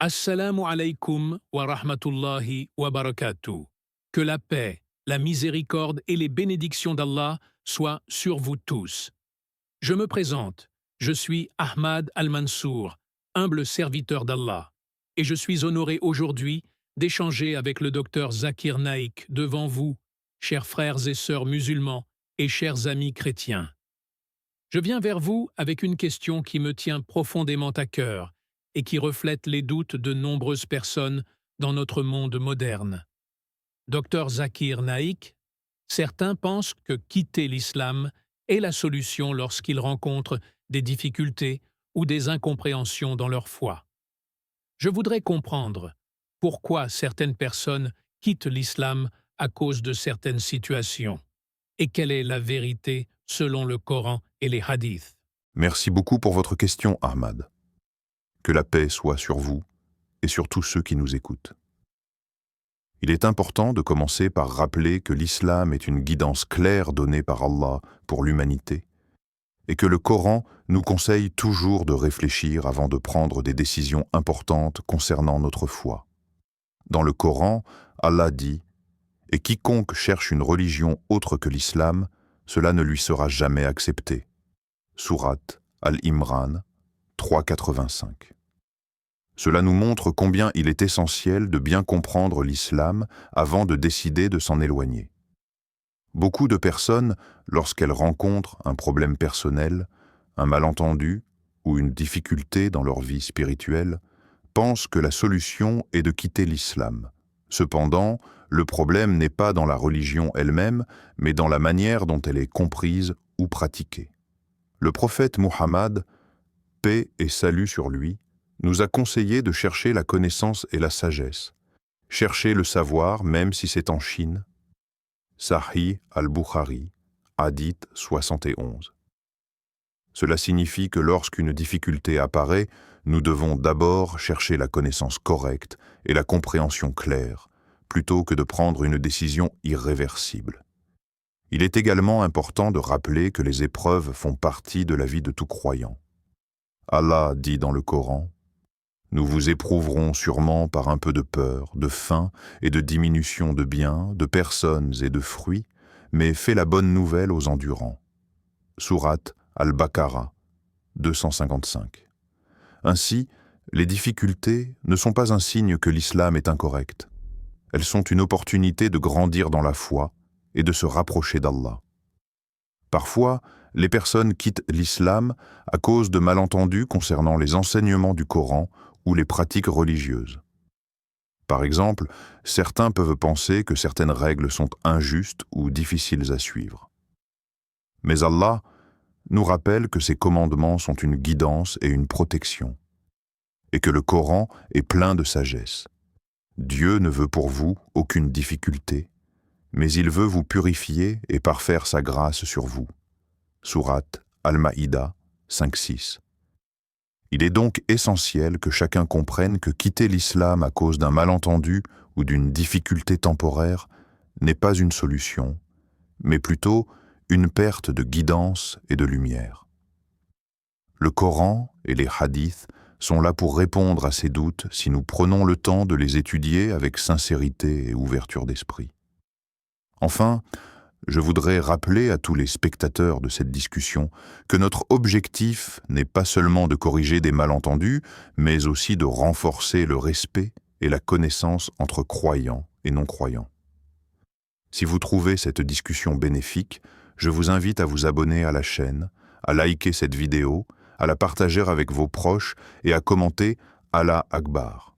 Assalamu alaikum wa rahmatullahi wa barakatuh. Que la paix, la miséricorde et les bénédictions d'Allah soient sur vous tous. Je me présente, je suis Ahmad Al-Mansour, humble serviteur d'Allah, et je suis honoré aujourd'hui d'échanger avec le docteur Zakir Naik devant vous, chers frères et sœurs musulmans et chers amis chrétiens. Je viens vers vous avec une question qui me tient profondément à cœur et qui reflète les doutes de nombreuses personnes dans notre monde moderne. Docteur Zakir Naik, certains pensent que quitter l'islam est la solution lorsqu'ils rencontrent des difficultés ou des incompréhensions dans leur foi. Je voudrais comprendre pourquoi certaines personnes quittent l'islam à cause de certaines situations et quelle est la vérité selon le Coran et les hadiths. Merci beaucoup pour votre question, Ahmad. Que la paix soit sur vous et sur tous ceux qui nous écoutent. Il est important de commencer par rappeler que l'islam est une guidance claire donnée par Allah pour l'humanité et que le Coran nous conseille toujours de réfléchir avant de prendre des décisions importantes concernant notre foi. Dans le Coran, Allah dit « Et quiconque cherche une religion autre que l'islam, cela ne lui sera jamais accepté. » Sourate Al-Imran 3,85. Cela nous montre combien il est essentiel de bien comprendre l'islam avant de décider de s'en éloigner. Beaucoup de personnes, lorsqu'elles rencontrent un problème personnel, un malentendu ou une difficulté dans leur vie spirituelle, pensent que la solution est de quitter l'islam. Cependant, le problème n'est pas dans la religion elle-même, mais dans la manière dont elle est comprise ou pratiquée. Le prophète Muhammad, paix et salut sur lui, nous a conseillé de chercher la connaissance et la sagesse, chercher le savoir même si c'est en Chine. Sahih al-Bukhari, Hadith 71. Cela signifie que lorsqu'une difficulté apparaît, nous devons d'abord chercher la connaissance correcte et la compréhension claire, plutôt que de prendre une décision irréversible. Il est également important de rappeler que les épreuves font partie de la vie de tout croyant. Allah dit dans le Coran « Nous vous éprouverons sûrement par un peu de peur, de faim et de diminution de biens, de personnes et de fruits, mais fais la bonne nouvelle aux endurants. » Sourate Al-Baqarah 255. Ainsi, les difficultés ne sont pas un signe que l'islam est incorrect. Elles sont une opportunité de grandir dans la foi et de se rapprocher d'Allah. Parfois, les personnes quittent l'islam à cause de malentendus concernant les enseignements du Coran ou les pratiques religieuses. Par exemple, certains peuvent penser que certaines règles sont injustes ou difficiles à suivre. Mais Allah nous rappelle que ces commandements sont une guidance et une protection, et que le Coran est plein de sagesse. Dieu ne veut pour vous aucune difficulté, mais il veut vous purifier et parfaire sa grâce sur vous. Sourate Al-Maïda 5,6. Il est donc essentiel que chacun comprenne que quitter l'islam à cause d'un malentendu ou d'une difficulté temporaire n'est pas une solution, mais plutôt une perte de guidance et de lumière. Le Coran et les hadiths sont là pour répondre à ces doutes si nous prenons le temps de les étudier avec sincérité et ouverture d'esprit. Enfin, je voudrais rappeler à tous les spectateurs de cette discussion que notre objectif n'est pas seulement de corriger des malentendus, mais aussi de renforcer le respect et la connaissance entre croyants et non-croyants. Si vous trouvez cette discussion bénéfique, je vous invite à vous abonner à la chaîne, à liker cette vidéo, à la partager avec vos proches et à commenter Allah Akbar.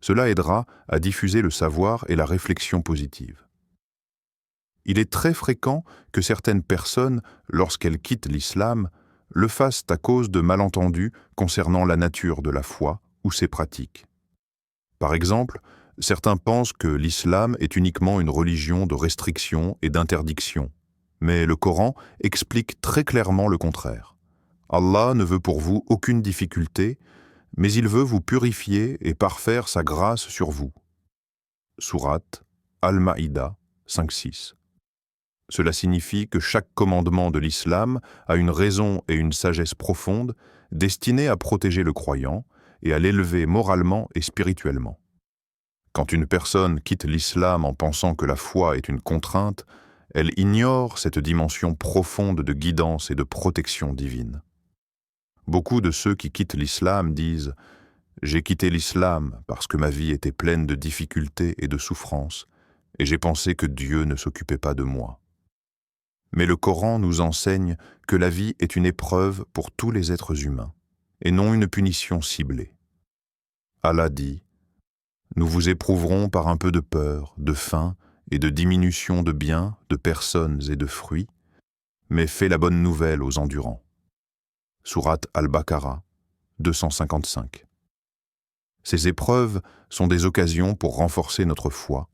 Cela aidera à diffuser le savoir et la réflexion positive. Il est très fréquent que certaines personnes, lorsqu'elles quittent l'islam, le fassent à cause de malentendus concernant la nature de la foi ou ses pratiques. Par exemple, certains pensent que l'islam est uniquement une religion de restriction et d'interdiction, mais le Coran explique très clairement le contraire. Allah ne veut pour vous aucune difficulté, mais il veut vous purifier et parfaire sa grâce sur vous. Sourate Al-Maïda 5,6. Cela signifie que chaque commandement de l'islam a une raison et une sagesse profonde destinée à protéger le croyant et à l'élever moralement et spirituellement. Quand une personne quitte l'islam en pensant que la foi est une contrainte, elle ignore cette dimension profonde de guidance et de protection divine. Beaucoup de ceux qui quittent l'islam disent « J'ai quitté l'islam parce que ma vie était pleine de difficultés et de souffrances, et j'ai pensé que Dieu ne s'occupait pas de moi. » Mais le Coran nous enseigne que la vie est une épreuve pour tous les êtres humains, et non une punition ciblée. Allah dit « Nous vous éprouverons par un peu de peur, de faim et de diminution de biens, de personnes et de fruits, mais fais la bonne nouvelle aux endurants. » Sourate Al-Baqarah, 255. Ces épreuves sont des occasions pour renforcer notre foi,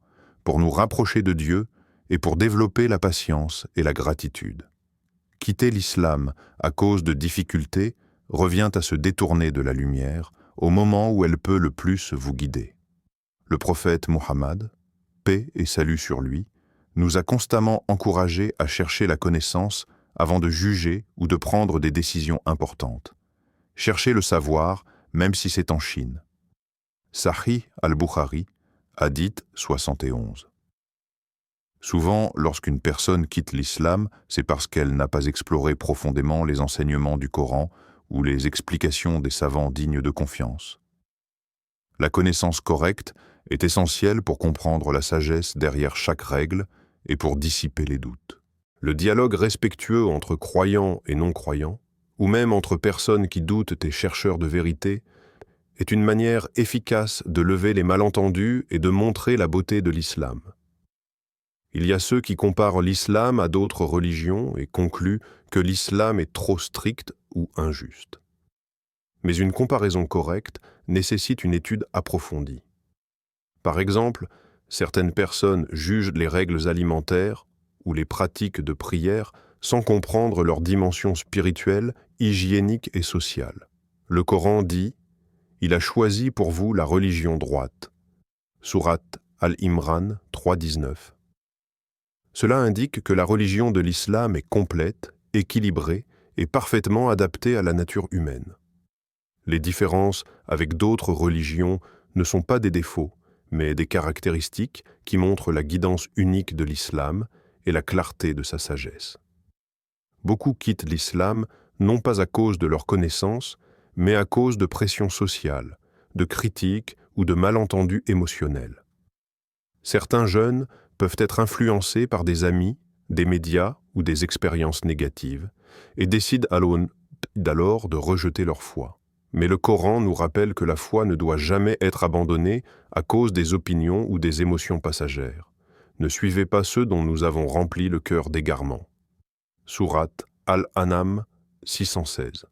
pour nous rapprocher de Dieu et pour développer la patience et la gratitude. Quitter l'islam à cause de difficultés revient à se détourner de la lumière au moment où elle peut le plus vous guider. Le prophète Muhammad, paix et salut sur lui, nous a constamment encouragés à chercher la connaissance avant de juger ou de prendre des décisions importantes. Cherchez le savoir, même si c'est en Chine. Sahih al-Bukhari, Hadith 71. Souvent, lorsqu'une personne quitte l'islam, c'est parce qu'elle n'a pas exploré profondément les enseignements du Coran ou les explications des savants dignes de confiance. La connaissance correcte est essentielle pour comprendre la sagesse derrière chaque règle et pour dissiper les doutes. Le dialogue respectueux entre croyants et non-croyants, ou même entre personnes qui doutent et chercheurs de vérité, est une manière efficace de lever les malentendus et de montrer la beauté de l'islam. Il y a ceux qui comparent l'islam à d'autres religions et concluent que l'islam est trop strict ou injuste. Mais une comparaison correcte nécessite une étude approfondie. Par exemple, certaines personnes jugent les règles alimentaires ou les pratiques de prière sans comprendre leur dimension spirituelle, hygiénique et sociale. Le Coran dit « Il a choisi pour vous la religion droite » Sourate Al-Imran 3.19. Cela indique que la religion de l'islam est complète, équilibrée et parfaitement adaptée à la nature humaine. Les différences avec d'autres religions ne sont pas des défauts, mais des caractéristiques qui montrent la guidance unique de l'islam et la clarté de sa sagesse. Beaucoup quittent l'islam non pas à cause de leur connaissance, mais à cause de pressions sociales, de critiques ou de malentendus émotionnels. Certains jeunes peuvent être influencés par des amis, des médias ou des expériences négatives et décident alors de rejeter leur foi. Mais le Coran nous rappelle que la foi ne doit jamais être abandonnée à cause des opinions ou des émotions passagères. Ne suivez pas ceux dont nous avons rempli le cœur d'égarement. Sourate Al-An'am 616.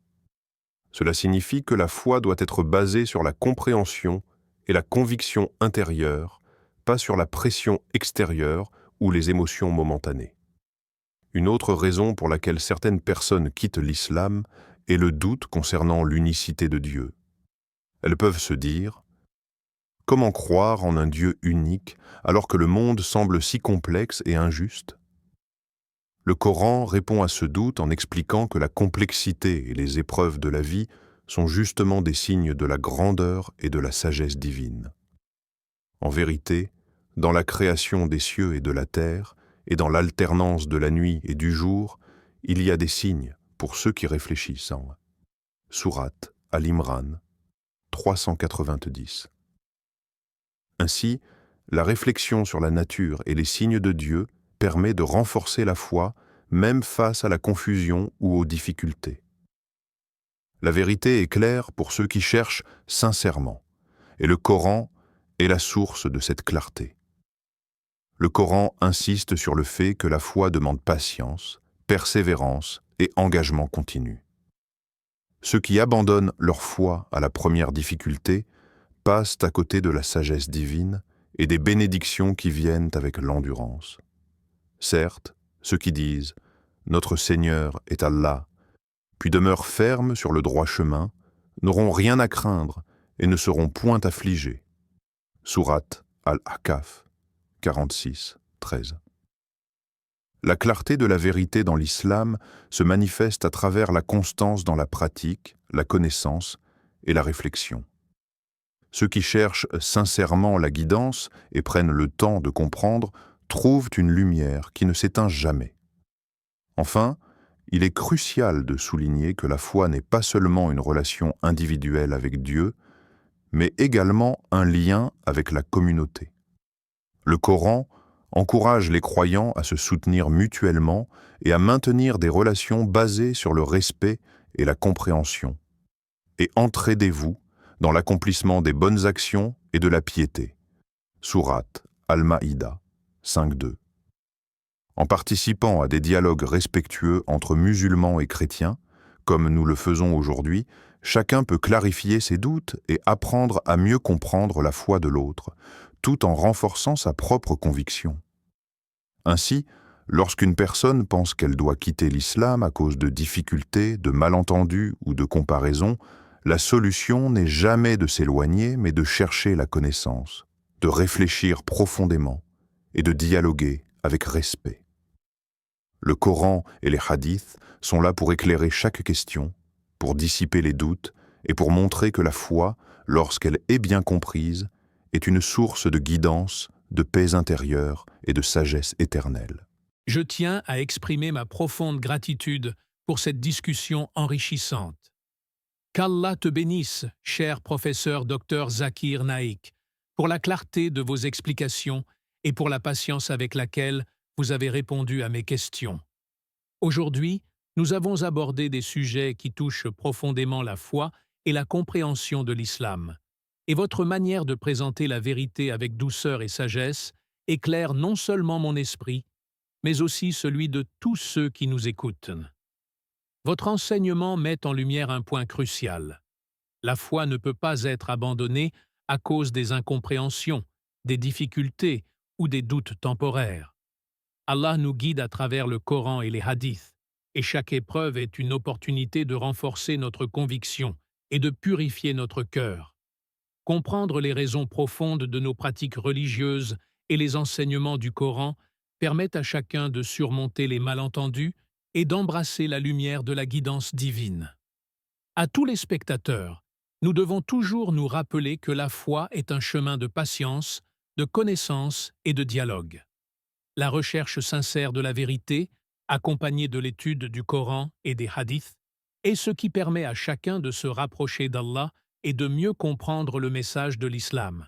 Cela signifie que la foi doit être basée sur la compréhension et la conviction intérieure, pas sur la pression extérieure ou les émotions momentanées. Une autre raison pour laquelle certaines personnes quittent l'islam est le doute concernant l'unicité de Dieu. Elles peuvent se dire « Comment croire en un Dieu unique alors que le monde semble si complexe et injuste ?» Le Coran répond à ce doute en expliquant que la complexité et les épreuves de la vie sont justement des signes de la grandeur et de la sagesse divine. En vérité, dans la création des cieux et de la terre, et dans l'alternance de la nuit et du jour, il y a des signes pour ceux qui réfléchissent. Sourate Al-Imran 390. Ainsi, la réflexion sur la nature et les signes de Dieu permet de renforcer la foi même face à la confusion ou aux difficultés. La vérité est claire pour ceux qui cherchent sincèrement, et le Coran est la source de cette clarté. Le Coran insiste sur le fait que la foi demande patience, persévérance et engagement continu. Ceux qui abandonnent leur foi à la première difficulté passent à côté de la sagesse divine et des bénédictions qui viennent avec l'endurance. Certes, ceux qui disent « Notre Seigneur est Allah », puis demeurent fermes sur le droit chemin, n'auront rien à craindre et ne seront point affligés. Sourate Al-Ahqaf 46, 13. La clarté de la vérité dans l'islam se manifeste à travers la constance dans la pratique, la connaissance et la réflexion. Ceux qui cherchent sincèrement la guidance et prennent le temps de comprendre trouvent une lumière qui ne s'éteint jamais. Enfin, il est crucial de souligner que la foi n'est pas seulement une relation individuelle avec Dieu, mais également un lien avec la communauté. Le Coran encourage les croyants à se soutenir mutuellement et à maintenir des relations basées sur le respect et la compréhension. Et entraidez-vous dans l'accomplissement des bonnes actions et de la piété. Sourate Al-Maïda 5.2. En participant à des dialogues respectueux entre musulmans et chrétiens, comme nous le faisons aujourd'hui, chacun peut clarifier ses doutes et apprendre à mieux comprendre la foi de l'autre, tout en renforçant sa propre conviction. Ainsi, lorsqu'une personne pense qu'elle doit quitter l'islam à cause de difficultés, de malentendus ou de comparaisons, la solution n'est jamais de s'éloigner, mais de chercher la connaissance, de réfléchir profondément et de dialoguer avec respect. Le Coran et les hadiths sont là pour éclairer chaque question, pour dissiper les doutes et pour montrer que la foi, lorsqu'elle est bien comprise, est une source de guidance, de paix intérieure et de sagesse éternelle. Je tiens à exprimer ma profonde gratitude pour cette discussion enrichissante. Qu'Allah te bénisse, cher professeur Dr Zakir Naik, pour la clarté de vos explications et pour la patience avec laquelle vous avez répondu à mes questions. Aujourd'hui, nous avons abordé des sujets qui touchent profondément la foi et la compréhension de l'islam. Et votre manière de présenter la vérité avec douceur et sagesse éclaire non seulement mon esprit, mais aussi celui de tous ceux qui nous écoutent. Votre enseignement met en lumière un point crucial. La foi ne peut pas être abandonnée à cause des incompréhensions, des difficultés ou des doutes temporaires. Allah nous guide à travers le Coran et les hadiths, et chaque épreuve est une opportunité de renforcer notre conviction et de purifier notre cœur. Comprendre les raisons profondes de nos pratiques religieuses et les enseignements du Coran permettent à chacun de surmonter les malentendus et d'embrasser la lumière de la guidance divine. À tous les spectateurs, nous devons toujours nous rappeler que la foi est un chemin de patience, de connaissance et de dialogue. La recherche sincère de la vérité, accompagnée de l'étude du Coran et des hadiths, est ce qui permet à chacun de se rapprocher d'Allah et de mieux comprendre le message de l'islam.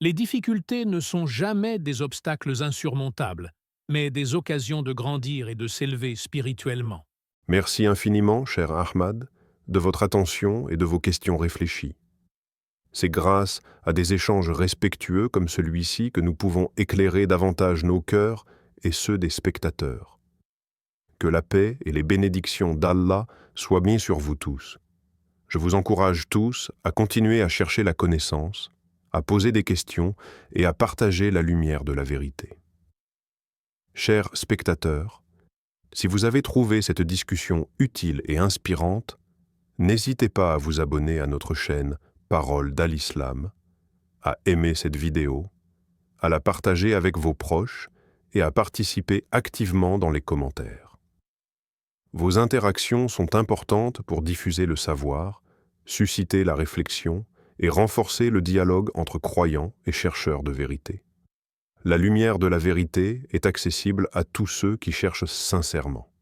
Les difficultés ne sont jamais des obstacles insurmontables, mais des occasions de grandir et de s'élever spirituellement. Merci infiniment, cher Ahmad, de votre attention et de vos questions réfléchies. C'est grâce à des échanges respectueux comme celui-ci que nous pouvons éclairer davantage nos cœurs et ceux des spectateurs. Que la paix et les bénédictions d'Allah soient bien sur vous tous. Je vous encourage tous à continuer à chercher la connaissance, à poser des questions et à partager la lumière de la vérité. Chers spectateurs, si vous avez trouvé cette discussion utile et inspirante, n'hésitez pas à vous abonner à notre chaîne Parole d'Al-Islam, à aimer cette vidéo, à la partager avec vos proches et à participer activement dans les commentaires. Vos interactions sont importantes pour diffuser le savoir, susciter la réflexion et renforcer le dialogue entre croyants et chercheurs de vérité. La lumière de la vérité est accessible à tous ceux qui cherchent sincèrement.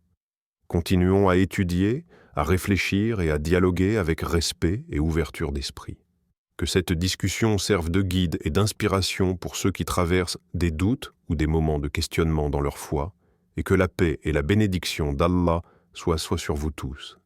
Continuons à étudier, à réfléchir et à dialoguer avec respect et ouverture d'esprit. Que cette discussion serve de guide et d'inspiration pour ceux qui traversent des doutes ou des moments de questionnement dans leur foi, et que la paix et la bénédiction d'Allah soient sur vous tous.